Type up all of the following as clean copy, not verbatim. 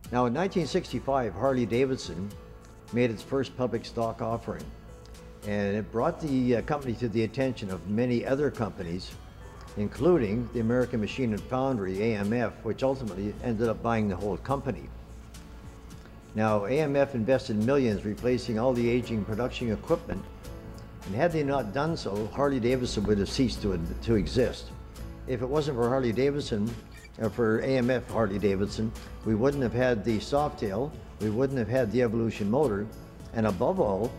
Now in 1965, Harley Davidson made its first public stock offering, and it brought the company to the attention of many other companies, including the American Machine and Foundry, AMF, which ultimately ended up buying the whole company. Now, AMF invested millions replacing all the aging production equipment, and had they not done so, Harley Davidson would have ceased to exist. If it wasn't for Harley Davidson, or for AMF Harley Davidson, we wouldn't have had the Softail, we wouldn't have had the Evolution motor, and above all,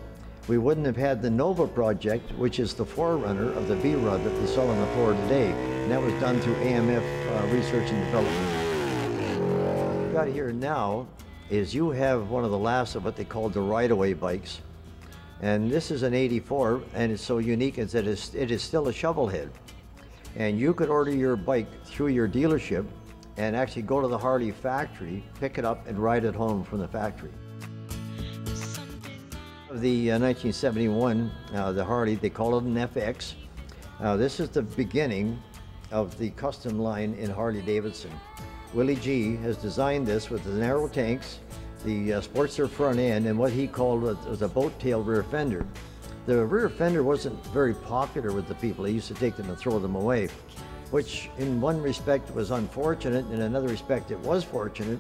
we wouldn't have had the Nova project, which is the forerunner of the V-Rod that we saw on the floor today. And that was done through AMF research and development. What we've got here now is you have one of the last of what they call the ride-away bikes. And this is an 84, and it's so unique is that it is still a shovel head. And you could order your bike through your dealership and actually go to the Harley factory, pick it up, and ride it home from the factory. The 1971, the Harley, they call it an FX. This is the beginning of the custom line in Harley Davidson. Willie G has designed this with the narrow tanks, the Sportster front end, and what he called was a boat tail rear fender. The rear fender wasn't very popular with the people. They used to take them and throw them away, which in one respect was unfortunate, in another respect it was fortunate,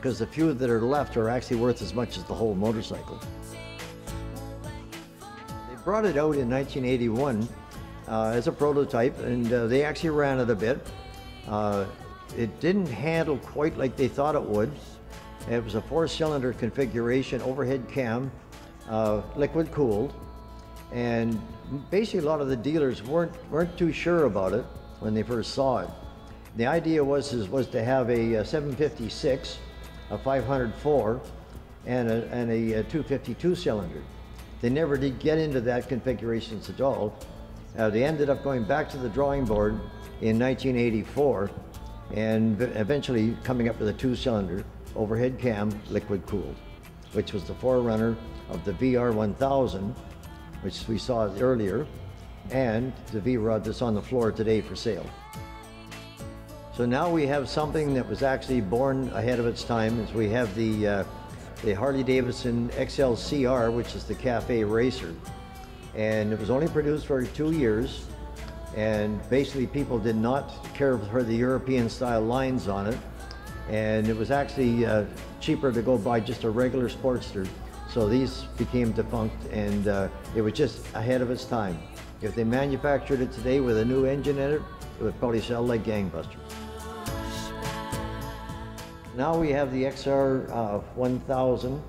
because the few that are left are actually worth as much as the whole motorcycle. They brought it out in 1981 as a prototype, and they actually ran it a bit. It didn't handle quite like they thought it would. It was a 4-cylinder configuration, overhead cam, liquid cooled, and basically a lot of the dealers weren't too sure about it when they first saw it. The idea was to have a 756, a 504, and a 252 cylinder. They never did get into that configurations at all. They ended up going back to the drawing board in 1984 and eventually coming up with a 2-cylinder overhead cam liquid cooled, which was the forerunner of the VR1000, which we saw earlier, and the V-Rod that's on the floor today for sale. So now we have something that was actually born ahead of its time, as we have the Harley Davidson XLCR, which is the cafe racer. And it was only produced for 2 years, and basically people did not care for the European style lines on it, and it was actually cheaper to go buy just a regular Sportster. So these became defunct, and it was just ahead of its time. If they manufactured it today with a new engine in it, it would probably sell like gangbusters. Now we have the XR 1000.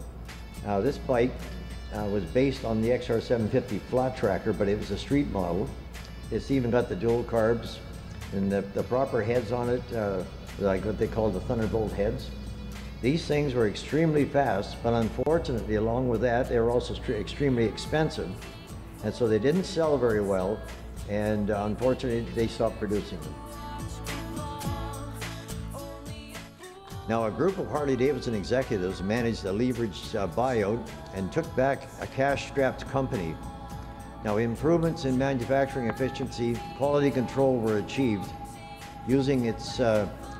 This bike was based on the XR 750 flat tracker, but it was a street model. It's even got the dual carbs and the proper heads on it, like what they call the Thunderbolt heads. These things were extremely fast, but unfortunately, along with that, they were also extremely expensive. And so they didn't sell very well, and unfortunately, they stopped producing them. Now, a group of Harley-Davidson executives managed a leveraged buyout and took back a cash-strapped company. Now, improvements in manufacturing efficiency, quality control were achieved using its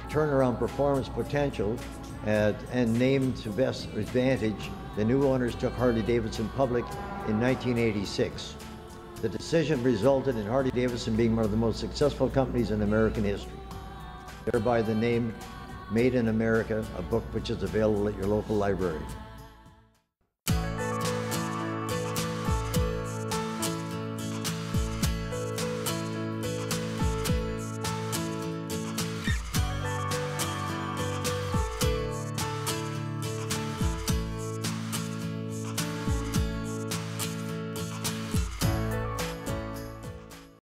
turnaround performance potential and named to best advantage. The new owners took Harley-Davidson public in 1986. The decision resulted in Harley-Davidson being one of the most successful companies in American history. Thereby the name Made in America, a book which is available at your local library.